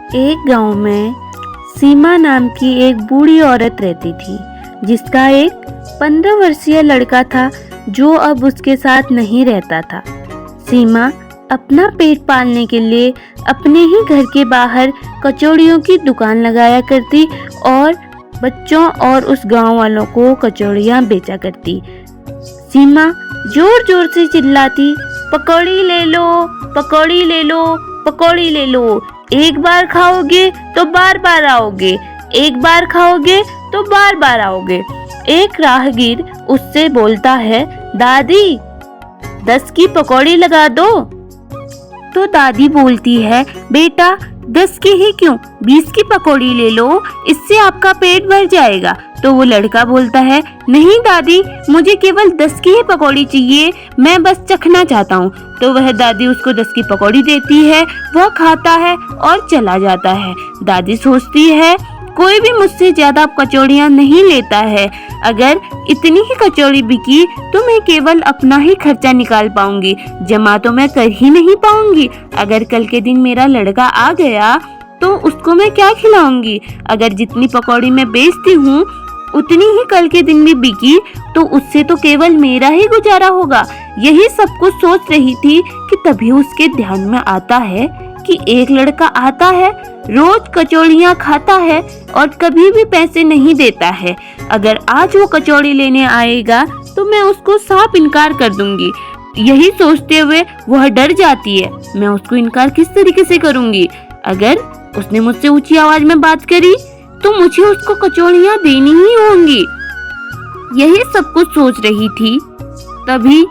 एक गांव में सीमा नाम की एक बूढ़ी औरत रहती थी, जिसका एक 15 वर्षीय लड़का था जो अब उसके साथ नहीं रहता था। सीमा अपना पेट पालने के लिए अपने ही घर के बाहर कचौड़ियों की दुकान लगाया करती और बच्चों और उस गांव वालों को कचौड़ियां बेचा करती। सीमा जोर जोर से चिल्लाती, पकौड़ी ले लो, पकौड़ी ले लो, पकौड़ी ले लो। एक बार खाओगे तो बार बार आओगे, एक बार खाओगे तो बार बार आओगे। एक राहगीर उससे बोलता है, दादी 10 की पकौड़ी लगा दो। तो दादी बोलती है, बेटा 10 की ही क्यों, 20 की पकौड़ी ले लो, इससे आपका पेट भर जाएगा। तो वो लड़का बोलता है, नहीं दादी, मुझे केवल 10 की ही पकौड़ी चाहिए, मैं बस चखना चाहता हूँ। तो वह दादी उसको 10 की पकौड़ी देती है, वह खाता है और चला जाता है। दादी सोचती है, कोई भी मुझसे ज्यादा कचौड़ियाँ नहीं लेता है। अगर इतनी ही कचौड़ी बिकी तो मैं केवल अपना ही खर्चा निकाल पाऊंगी, जमा तो मैं कर ही नहीं पाऊंगी। अगर कल के दिन मेरा लड़का आ गया तो उसको मैं क्या खिलाऊंगी। अगर जितनी पकौड़ी मैं बेचती हूँ उतनी ही कल के दिन भी बिकी तो उससे तो केवल मेरा ही गुजारा होगा। यही सब कुछ सोच रही थी कि तभी उसके ध्यान में आता है कि एक लड़का आता है, रोज कचौड़ियाँ खाता है और कभी भी पैसे नहीं देता है। अगर आज वो कचौड़ी लेने आएगा तो मैं उसको साफ इनकार कर दूंगी। यही सोचते हुए वह डर जाती है, मैं उसको इनकार किस तरीके से करूंगी। अगर उसने मुझसे ऊंची आवाज में बात करी तो मुझे उसको कचौड़ियाँ देनी ही होंगी। यही सब कुछ सोच रही थी, तभी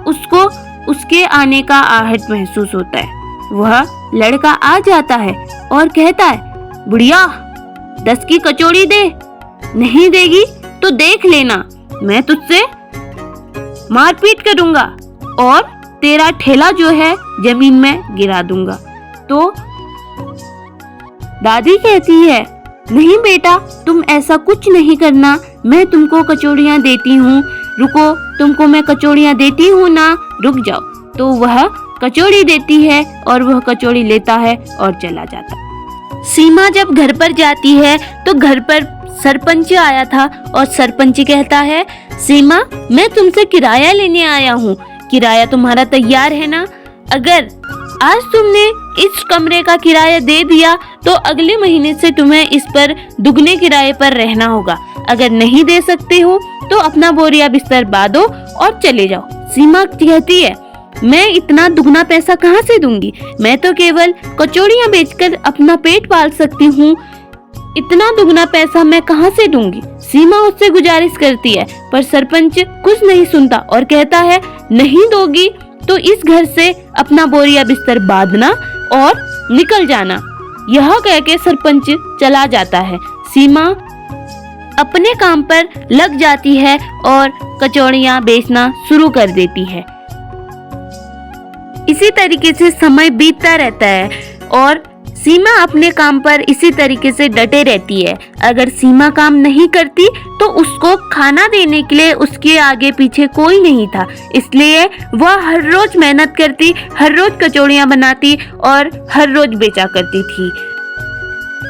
उसको उसके आने का आहट महसूस होता है। वह लड़का आ जाता है और कहता है, बुढ़िया 10 की कचौड़ी दे, नहीं देगी तो देख लेना, मैं तुझसे मारपीट करूंगा और तेरा ठेला जो है जमीन में गिरा दूंगा। तो दादी कहती है, नहीं बेटा, तुम ऐसा कुछ नहीं करना, मैं तुमको कचौड़ियाँ देती हूँ, रुको, तुमको मैं कचौड़ियाँ देती हूँ ना, रुक जाओ। तो वह कचौड़ी देती है और वह कचौड़ी लेता है और चला जाता है। सीमा जब घर पर जाती है तो घर पर सरपंच आया था और सरपंच कहता है, सीमा मैं तुमसे किराया लेने आया हूँ, किराया तुम्हारा तैयार है ना। अगर आज तुमने इस कमरे का किराया दे दिया तो अगले महीने से तुम्हें इस पर दुगने किराए पर रहना होगा। अगर नहीं दे सकते हो तो अपना बोरिया बिस्तर बांधो और चले जाओ। सीमा कहती है, मैं इतना दुगना पैसा कहाँ से दूंगी, मैं तो केवल कचौड़ियाँ बेचकर अपना पेट पाल सकती हूँ, इतना दुगना पैसा मैं कहाँ से दूंगी। सीमा उससे गुजारिश करती है पर सरपंच कुछ नहीं सुनता और कहता है, नहीं दोगी तो इस घर से अपना बोरिया बिस्तर बांधना और निकल जाना। यह कह के सरपंच चला जाता है। सीमा अपने काम पर लग जाती है और कचौड़ियाँ बेचना शुरू कर देती है। इसी तरीके से समय बीतता रहता है और सीमा अपने काम पर इसी तरीके से डटे रहती है। अगर सीमा काम नहीं करती तो उसको खाना देने के लिए उसके आगे पीछे कोई नहीं था, इसलिए वह हर रोज मेहनत करती, हर रोज कचौड़ियाँ बनाती और हर रोज बेचा करती थी।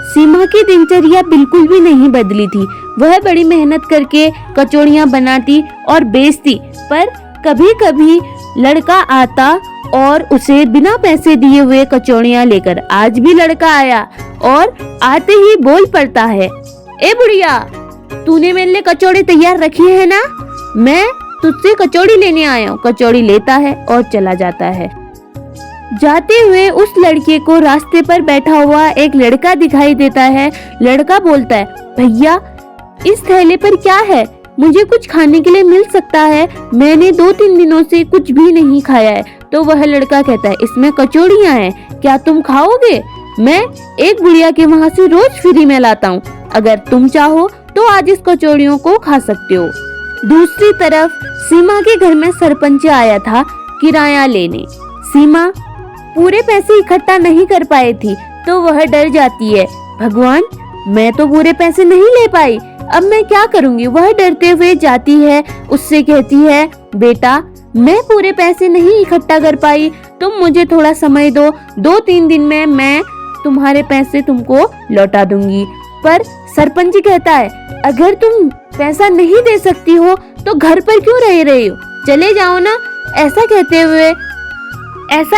सीमा की दिनचर्या बिल्कुल भी नहीं बदली थी। वह बड़ी मेहनत करके कचौड़ियाँ बनाती और बेचती, पर कभी कभी लड़का आता और उसे बिना पैसे दिए हुए कचौड़ियाँ लेकर। आज भी लड़का आया और आते ही बोल पड़ता है, ए बुढ़िया, तूने मेरे लिए कचौड़ी तैयार रखी है ना, मैं तुझसे कचौड़ी लेने आया हूँ। कचौड़ी लेता है और चला जाता है। जाते हुए उस लड़के को रास्ते पर बैठा हुआ एक लड़का दिखाई देता है। लड़का बोलता है, भैया इस थैले पर क्या है, मुझे कुछ खाने के लिए मिल सकता है, मैंने 2-3 दिनों से कुछ भी नहीं खाया है। तो वह लड़का कहता है, इसमें कचौड़ियाँ हैं, क्या तुम खाओगे, मैं एक बुढ़िया के वहाँ से रोज फ्री में लाता हूँ, अगर तुम चाहो तो आज इस कचौड़ियों को खा सकते हो। दूसरी तरफ सीमा के घर में सरपंच आया था किराया लेने। सीमा पूरे पैसे इकट्ठा नहीं कर पाई थी तो वह डर जाती है, भगवान मैं तो पूरे पैसे नहीं ले पाई, अब मैं क्या करूंगी। वह डरते हुए जाती है, उससे कहती है, बेटा मैं पूरे पैसे नहीं इकट्ठा कर पाई, तुम मुझे थोड़ा समय दो, 2-3 दिन में मैं तुम्हारे पैसे तुमको लौटा दूंगी। पर सरपंच जी कहता है, अगर तुम पैसा नहीं दे सकती हो तो घर पर क्यों रह रहे हो, चले जाओ ना। ऐसा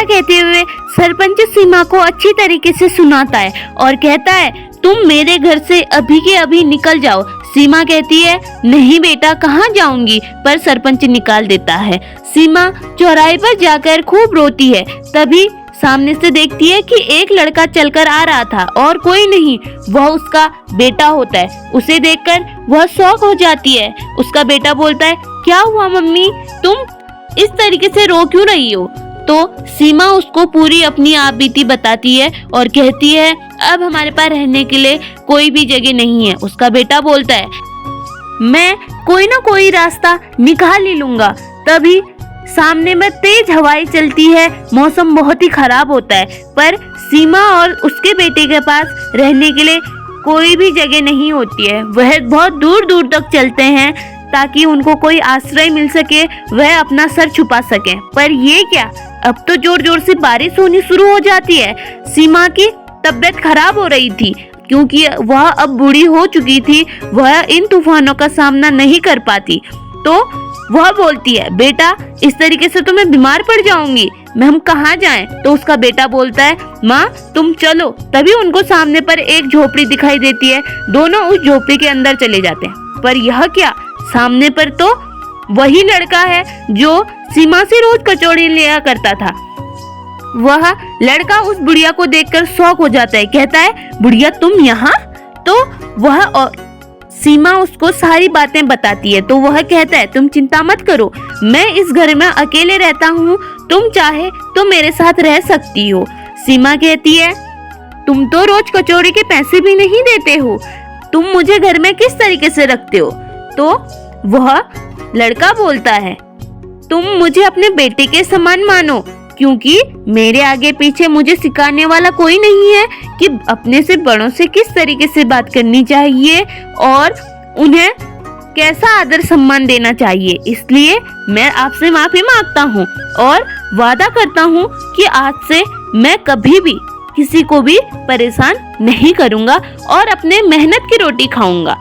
कहते हुए सरपंच सीमा को अच्छी तरीके से सुनाता है और कहता है, तुम मेरे घर से अभी के अभी निकल जाओ। सीमा कहती है, नहीं बेटा, कहाँ जाऊंगी, पर सरपंच निकाल देता है। सीमा चौराहे पर जाकर खूब रोती है। तभी सामने से देखती है कि एक लड़का चलकर आ रहा था और कोई नहीं, वह उसका बेटा होता है। उसे देखकर वह शॉक हो जाती है। उसका बेटा बोलता है, क्या हुआ मम्मी, तुम इस तरीके से रो क्यों रही हो? तो सीमा उसको पूरी अपनी आप बीती बताती है और कहती है, अब हमारे पास रहने के लिए कोई भी जगह नहीं है। उसका बेटा बोलता है, मैं कोई ना कोई रास्ता निकाल ही लूंगा। तभी सामने में तेज हवाएं चलती है, मौसम बहुत ही खराब होता है, पर सीमा और उसके बेटे के पास रहने के लिए कोई भी जगह नहीं होती है। वह बहुत दूर दूर तक चलते हैं ताकि उनको कोई आश्रय मिल सके, वह अपना सर छुपा सके। पर ये क्या, अब तो जोर जोर से बारिश होनी शुरू हो जाती है। सीमा की तबीयत खराब हो रही थी क्योंकि वह अब बूढ़ी हो चुकी थी, वह इन तूफानों का सामना नहीं कर पाती। तो वह बोलती है, बेटा इस तरीके से तो मैं बीमार पड़ जाऊंगी, हम कहाँ जाएं? तो उसका बेटा बोलता है, माँ तुम चलो। तभी उनको सामने पर एक झोपड़ी दिखाई देती है। दोनों उस झोपड़ी के अंदर चले जाते हैं। पर यह क्या, सामने पर तो वही लड़का है जो सीमा से रोज कचौड़ी लिया करता था। वह लड़का उस बुढ़िया को देखकर शॉक हो जाता है, कहता है, बुढ़िया तुम यहाँ? तो वह सीमा उसको सारी बातें बताती है। तो वह कहता है, तुम चिंता मत करो, मैं इस घर में अकेले रहता हूँ, तुम चाहे तो मेरे साथ रह सकती हो। सीमा कहती है, तुम तो रोज कचौड़ी के पैसे भी नहीं देते हो, तुम मुझे घर में किस तरीके से रखते हो? तो वह लड़का बोलता है, तुम मुझे अपने बेटे के समान मानो, क्योंकि मेरे आगे पीछे मुझे सिखाने वाला कोई नहीं है कि अपने से बड़ों से किस तरीके से बात करनी चाहिए और उन्हें कैसा आदर सम्मान देना चाहिए। इसलिए मैं आपसे माफी मांगता हूँ और वादा करता हूँ कि आज से मैं कभी भी किसी को भी परेशान नहीं करूँगा और अपने मेहनत की रोटी खाऊंगा।